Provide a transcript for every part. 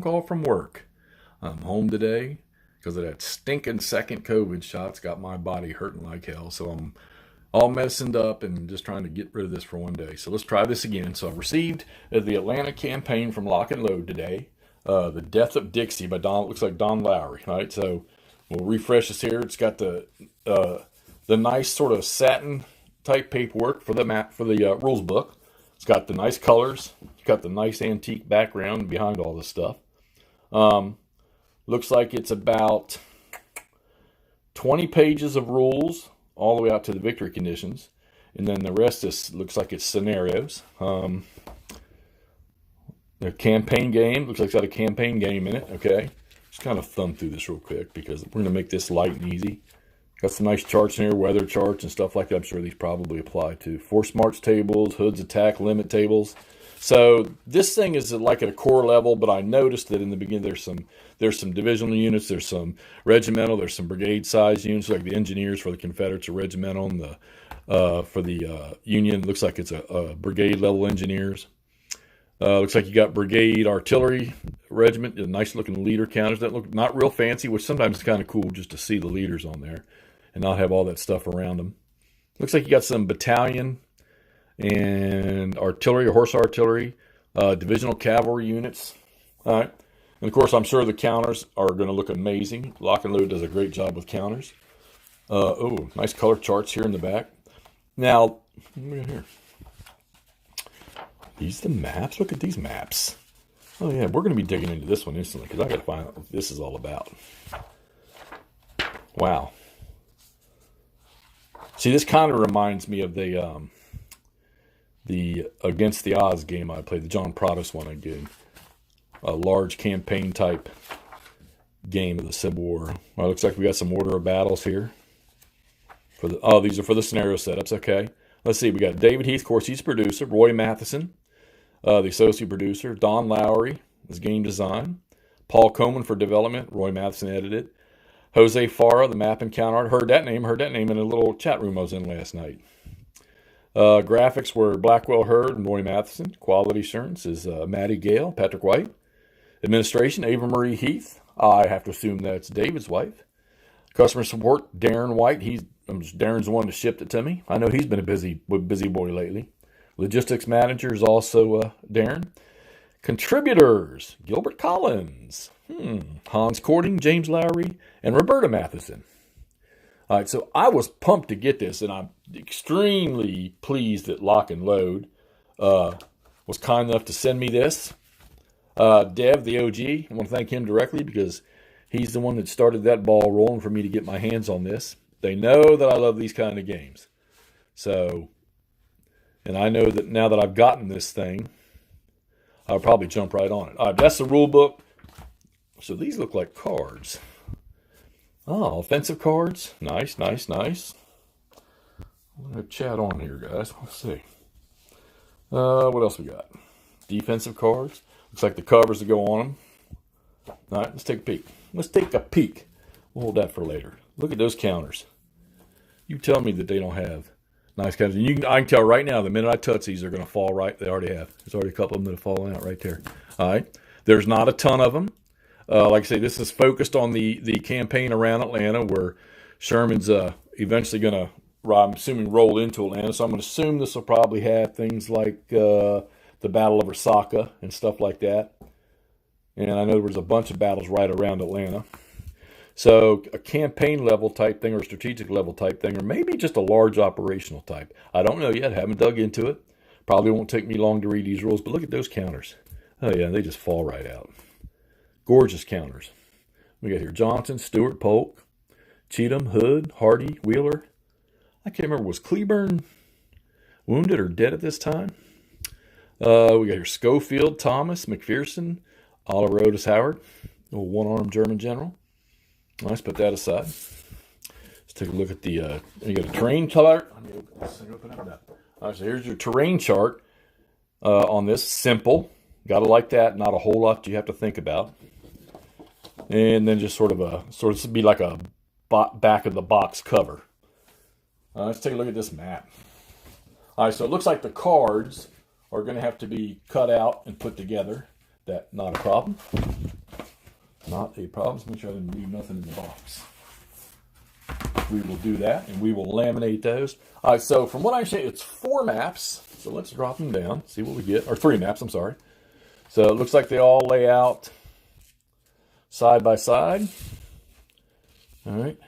call from work. I'm home today because of that stinking second COVID shot. It's got my body hurting like hell. So I'm all messing up and just trying to get rid of this for one day. So let's try this again. So I've received the Atlanta campaign from Lock and Load today. The Death of Dixie by looks like Don Lowry. All right, so we'll refresh this here. It's got the nice sort of satin type paperwork for the rules book. It's got the nice colors. It's got the nice antique background behind all this stuff. Looks like it's about 20 pages of rules all the way out to the victory conditions. And then the rest looks like it's scenarios. The campaign game, looks like it's got a campaign game in it, okay? Just kind of thumb through this real quick because we're going to make this light and easy. Got some nice charts in here, weather charts and stuff like that. I'm sure these probably apply to force march tables, hoods attack, limit tables. So this thing is like at a core level, but I noticed that in the beginning there's some divisional units, there's some regimental, there's some brigade size units, like the engineers for the Confederates are regimental, and for the Union looks like it's a brigade level engineers. Looks like you got brigade artillery regiment, nice looking leader counters that look not real fancy, which sometimes is kind of cool just to see the leaders on there and not have all that stuff around them. Looks like you got some battalion and artillery or horse artillery, divisional cavalry units. All right. And of course, I'm sure the counters are going to look amazing. Lock and Load does a great job with counters. Nice color charts here in the back. Now, what do we got here? These the maps? Look at these maps. Oh yeah, we're going to be digging into this one instantly because I got to find out what this is all about. Wow. See, this kind of reminds me of the Against the Odds game I played, the John Protos one I did. A large campaign type game of the Civil War. Well, it looks like we got some order of battles here. These are for the scenario setups. Okay. Let's see. We got David Heath, of course, he's the producer. Roy Matheson, the associate producer. Don Lowry is game design. Paul Coleman for development. Roy Matheson edited. Jose Farah, the map and count art. Heard that name in a little chat room I was in last night. Graphics were Blackwell Hurd and Roy Matheson. Quality assurance is Maddie Gale, Patrick White. Administration, Ava Marie Heath. I have to assume that's David's wife. Customer support, Darren White. Darren's the one that shipped it to me. I know he's been a busy boy lately. Logistics manager is also Darren. Contributors, Gilbert Collins, Hans Cording, James Lowry, and Roberta Matheson. All right, so I was pumped to get this, and I'm extremely pleased that Lock and Load was kind enough to send me this. Dev, the OG, I want to thank him directly because he's the one that started that ball rolling for me to get my hands on this. They know that I love these kind of games. So, and I know that now that I've gotten this thing, I'll probably jump right on it. All right, that's the rule book. So these look like cards. Oh, offensive cards. Nice, nice, nice. I'm going to chat on here, guys. Let's see. What else we got? Defensive cards. Looks like the covers that go on them. All right, let's take a peek. We'll hold that for later. Look at those counters. You tell me that they don't have nice counters. And I can tell right now, the minute I touch these, they're going to fall right. They already have. There's already a couple of them that have fallen out right there. All right. There's not a ton of them. Like I say, this is focused on the campaign around Atlanta where Sherman's eventually going to, I'm assuming, roll into Atlanta. So I'm going to assume this will probably have things like the Battle of Resaca and stuff like that. And I know there was a bunch of battles right around Atlanta. So a campaign level type thing or a strategic level type thing or maybe just a large operational type. I don't know yet. Haven't dug into it. Probably won't take me long to read these rules, but look at those counters. Oh, yeah, they just fall right out. Gorgeous counters. We got here Johnson, Stewart, Polk, Cheatham, Hood, Hardy, Wheeler. I can't remember. Was Cleburne wounded or dead at this time? We got here Schofield, Thomas, McPherson, Oliver Otis Howard, a little one-armed German general. Let's put that aside. Let's take a look at the, you got a terrain chart. All right, so here's your terrain chart on this. Simple. Got to like that. Not a whole lot you have to think about. And then just sort of be like a back of the box cover. Let's take a look at this map. All right, so it looks like the cards are going to have to be cut out and put together. that not a problem. Not a problem. Let's make sure I didn't leave nothing in the box. We will do that, and we will laminate those. All right, so from what I say, it's 4 maps. So let's drop them down, see what we get. Or 3 maps, I'm sorry. So it looks like they all lay out side by side. All right.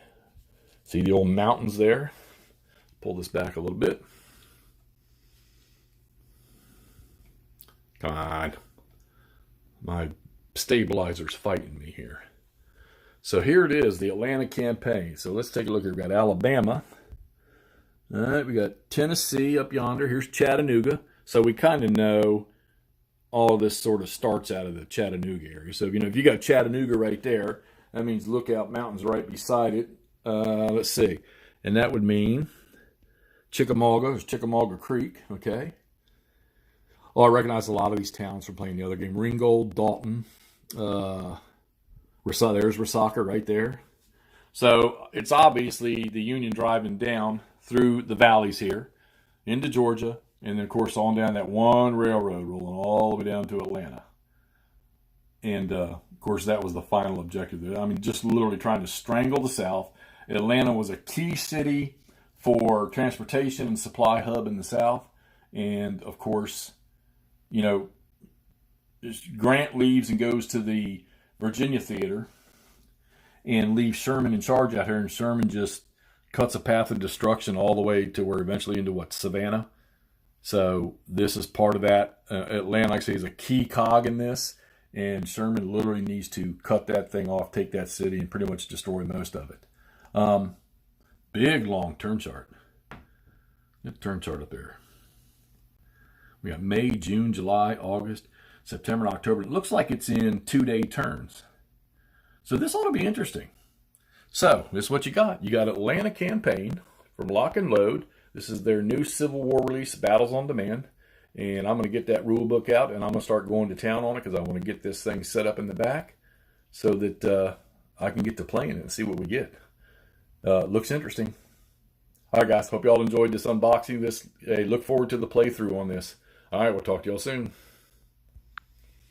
See the old mountains there. Pull this back a little bit. Come on. My stabilizer's fighting me here. So here it is, the Atlanta campaign. So let's take a look here. We've got Alabama. All right, we got Tennessee up yonder. Here's Chattanooga. So we kind of know all of this sort of starts out of the Chattanooga area. So, if you got Chattanooga right there, that means Lookout Mountain's right beside it. Let's see. And that would mean Chickamauga. There's Chickamauga Creek, okay? Oh, I recognize a lot of these towns from playing the other game. Ringgold, Dalton, there's Resaca right there. So it's obviously the Union driving down through the valleys here into Georgia, and then, of course, on down that one railroad rolling all the way down to Atlanta. And, of course, that was the final objective. I mean, just literally trying to strangle the South. Atlanta was a key city for transportation and supply hub in the South. And, of course, Grant leaves and goes to the Virginia Theater and leaves Sherman in charge out here, and Sherman just cuts a path of destruction all the way to where eventually into Savannah. So this is part of that. Atlanta, like I say, is a key cog in this, and Sherman literally needs to cut that thing off, take that city, and pretty much destroy most of it. Big, long turn chart. Get the turn chart up there. We got May, June, July, August, September, and October. It looks like it's in 2-day turns. So this ought to be interesting. So this is what you got. You got Atlanta campaign from Lock and Load. This is their new Civil War release, Battles on Demand. And I'm going to get that rule book out, and I'm going to start going to town on it because I want to get this thing set up in the back so that I can get to playing it and see what we get. Looks interesting. All right, guys. Hope you all enjoyed this unboxing. Look forward to the playthrough on this. All right, we'll talk to y'all soon.